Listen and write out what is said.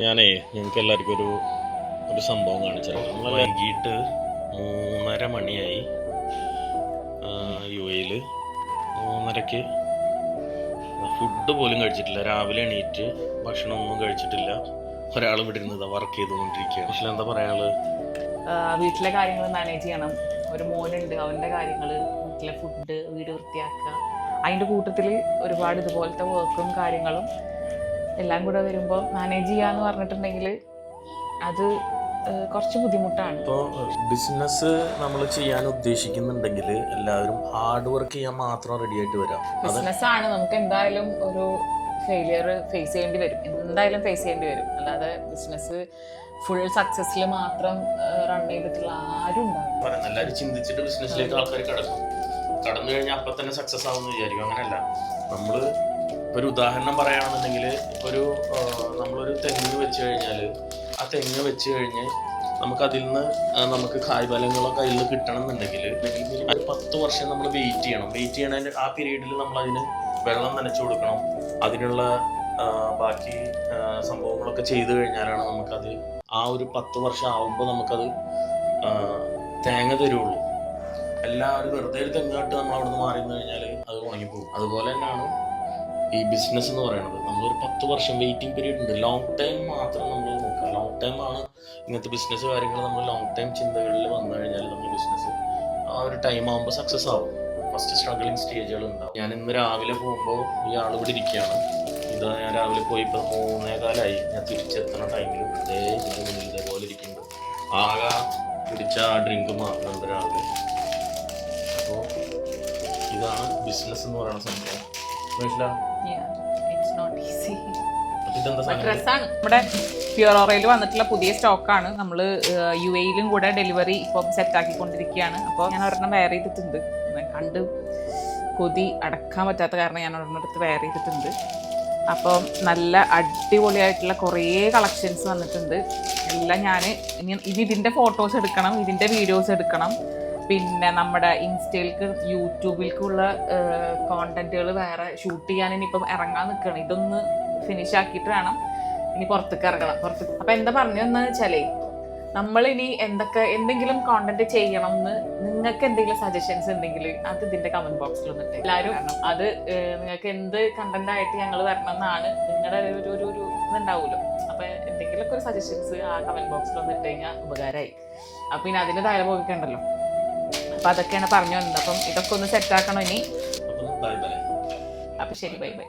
ഞങ്ങൾക്ക് എല്ലാവർക്കും ഒരു സംഭവം കാണിച്ചാൽ നമ്മൾ വൈകിട്ട് 3:30 മണിയായി. UAE 3:30ക്ക് ഫുഡ് പോലും കഴിച്ചിട്ടില്ല. രാവിലെ എണീറ്റ് ഭക്ഷണമൊന്നും കഴിച്ചിട്ടില്ല. ഒരാൾ ഇവിടെ ഇരുന്നത് വർക്ക് ചെയ്തുകൊണ്ടിരിക്കുകയാണ്. പക്ഷേ എന്താ പറയാനുള്ളത്? വീട്ടിലെ കാര്യങ്ങൾ മാനേജ് ചെയ്യണം. ഒരു മോനുണ്ട്, അവൻ്റെ കാര്യങ്ങൾ, വീട്ടിലെ ഫുഡ്, വീട് വൃത്തിയാക്കുക. അതിൻ്റെ കൂട്ടത്തിൽ ഒരുപാട് ഇതുപോലത്തെ വർക്കും കാര്യങ്ങളും എല്ലാം കൂടെ വരുമ്പോൾ മാനേജ് ചെയ്യാന്ന് പറഞ്ഞിട്ടുണ്ടെങ്കിൽ അത് കുറച്ച് ബുദ്ധിമുട്ടാണ്. ഇപ്പോൾ ബിസിനസ് നമ്മൾ ചെയ്യാൻ ഉദ്ദേശിക്കുന്നുണ്ടെങ്കിൽ എല്ലാവരും ഹാർഡ് വർക്ക് ചെയ്യാൻ മാത്രം റെഡി ആയിട്ട് വരാം. ബിസിനസ്സാണ്, നമുക്ക് എന്തായാലും ഒരു ഫെയിലിയർ ഫേസ് ചെയ്യേണ്ടി വരും, എന്തായാലും ഫേസ് ചെയ്യേണ്ടി വരും. അല്ലാതെ ബിസിനസ് ഫുൾ സക്സസ്സിൽ മാത്രം റൺ ചെയ്തിട്ടുള്ള ആരും ഉണ്ടാവും. എല്ലാവരും ചിന്തിച്ചിട്ട് ബിസിനസ്സിലേക്ക് ആൾക്കാർ കടന്നു കഴിഞ്ഞാൽ അപ്പം തന്നെ സക്സസ് ആവുമെന്ന് വിചാരിക്കും. അങ്ങനെയല്ല. നമ്മൾ ഒരു ഉദാഹരണം പറയുകയാണെന്നുണ്ടെങ്കിൽ നമ്മളൊരു തെങ്ങ് വെച്ച് കഴിഞ്ഞാൽ ആ തെങ്ങ് വെച്ച് കഴിഞ്ഞ് നമുക്കതിൽ നിന്ന് നമുക്ക് കായ്ഫലങ്ങളോ കയ്യിൽ നിന്ന് കിട്ടണം എന്നുണ്ടെങ്കിൽ ഒരു 10 വർഷം നമ്മൾ വെയിറ്റ് ചെയ്യണതിൻ്റെ ആ പീരീഡിൽ നമ്മളതിന് വെള്ളം നനച്ചു കൊടുക്കണം. അതിനുള്ള ബാക്കി സംഭവങ്ങളൊക്കെ ചെയ്തു കഴിഞ്ഞാലാണ് നമുക്കത് ആ ഒരു 10 വർഷം ആവുമ്പോൾ നമുക്കത് തേങ്ങ തരുള്ളൂ. എല്ലാവരും വെറുതെ ഒരു തെങ്ങാട്ട് നമ്മൾ അവിടെ നിന്ന് മാറി കഴിഞ്ഞാൽ അത് ഉണങ്ങിപ്പോകും. അതുപോലെ തന്നെയാണ് ഈ ബിസിനസ് എന്ന് പറയുന്നത്. നമ്മളൊരു 10 വർഷം വെയിറ്റിംഗ് പീരീഡ് ഉണ്ട്. ലോങ് ടൈം മാത്രം നമ്മൾ നോക്കുക. ലോങ് ടൈം ആണ് ഇങ്ങനത്തെ ബിസിനസ് കാര്യങ്ങൾ. നമ്മൾ ലോങ് ടൈം ചിന്തകളിൽ വന്നു കഴിഞ്ഞാൽ നമ്മൾ ബിസിനസ് ആ ഒരു ടൈം ആകുമ്പോൾ സക്സസ് ആവും. ഫസ്റ്റ് സ്ട്രഗിളിങ് സ്റ്റേജുകൾ ഉണ്ടാവും. ഞാൻ ഇന്ന് രാവിലെ പോകുമ്പോൾ ഈ ആൾ ഇവിടെ ഇരിക്കുകയാണ്. ഞാൻ രാവിലെ പോയി ഇപ്പോൾ 3:15 ഞാൻ തിരിച്ചെത്തുന്ന ടൈമിൽ ഇതേപോലെ ഇരിക്കുന്നുണ്ട്. ആകെ പിടിച്ച ആ ഡ്രിങ്ക് മാത്രമുണ്ട് രാവിലെ. അപ്പോൾ ഇതാണ് ബിസിനസ് എന്ന് പറയുന്ന സംഭവം. ഡ്രസ്സാണ് നമ്മുടെ പ്യൂറോറയിൽ വന്നിട്ടുള്ള പുതിയ സ്റ്റോക്കാണ്. നമ്മൾ UAE കൂടെ ഡെലിവറി ഇപ്പം സെറ്റാക്കിക്കൊണ്ടിരിക്കുകയാണ്. അപ്പോൾ ഞാൻ ഒരെണ്ണം വെയർ ചെയ്തിട്ടുണ്ട്. കണ്ട് കൊതി അടക്കാൻ പറ്റാത്ത കാരണം ഞാൻ ഒരെണ്ണം എടുത്ത് വെയർ ചെയ്തിട്ടുണ്ട്. അപ്പം നല്ല അടിപൊളിയായിട്ടുള്ള കുറേ കളക്ഷൻസ് വന്നിട്ടുണ്ട്. എല്ലാം ഞാൻ ഇതിൻ്റെ ഫോട്ടോസ് എടുക്കണം, ഇതിൻ്റെ വീഡിയോസ് എടുക്കണം. പിന്നെ നമ്മുടെ ഇൻസ്റ്റയിലേക്ക് യൂട്യൂബിലേക്കുള്ള കോണ്ടന്റുകൾ വേറെ ഷൂട്ട് ചെയ്യാൻ ഇനിയിപ്പം ഇറങ്ങാൻ നിൽക്കണം. ഇതൊന്ന് ഫിനിഷ് ആക്കിയിട്ട് വേണം ഇനി പുറത്തേക്ക് ഇറങ്ങണം. അപ്പം എന്താ പറഞ്ഞതെന്ന് വെച്ചാലേ, നമ്മളിനി എന്തെങ്കിലും കോണ്ടന്റ് ചെയ്യണം എന്ന് നിങ്ങൾക്ക് എന്തെങ്കിലും സജഷൻസ് ഉണ്ടെങ്കിൽ അത് ഇതിന്റെ കമന്റ് ബോക്സിൽ വന്നിട്ട് എല്ലാവരും അത് നിങ്ങൾക്ക് എന്ത് കണ്ടന്റ് ആയിട്ട് ഞങ്ങൾ വരണം എന്നാണ് നിങ്ങളുടെ ഒരു ഇതുണ്ടാവുമല്ലോ. അപ്പൊ എന്തെങ്കിലുമൊക്കെ ഒരു സജഷൻസ് ആ കമന്റ് ബോക്സിൽ വന്നിട്ട് കഴിഞ്ഞാൽ ഉപകാരമായി. അപ്പൊ ഇനി അതിന്റെ ഡയലോഗൊക്കെ ഉണ്ടല്ലോ. അപ്പൊ അതൊക്കെയാണ് പറഞ്ഞു വന്നത്. അപ്പം ഇതൊക്കെ ഒന്ന് സെറ്റ് ആക്കണോ ഇനി. അപ്പൊ ശരി, ബൈ ബൈ.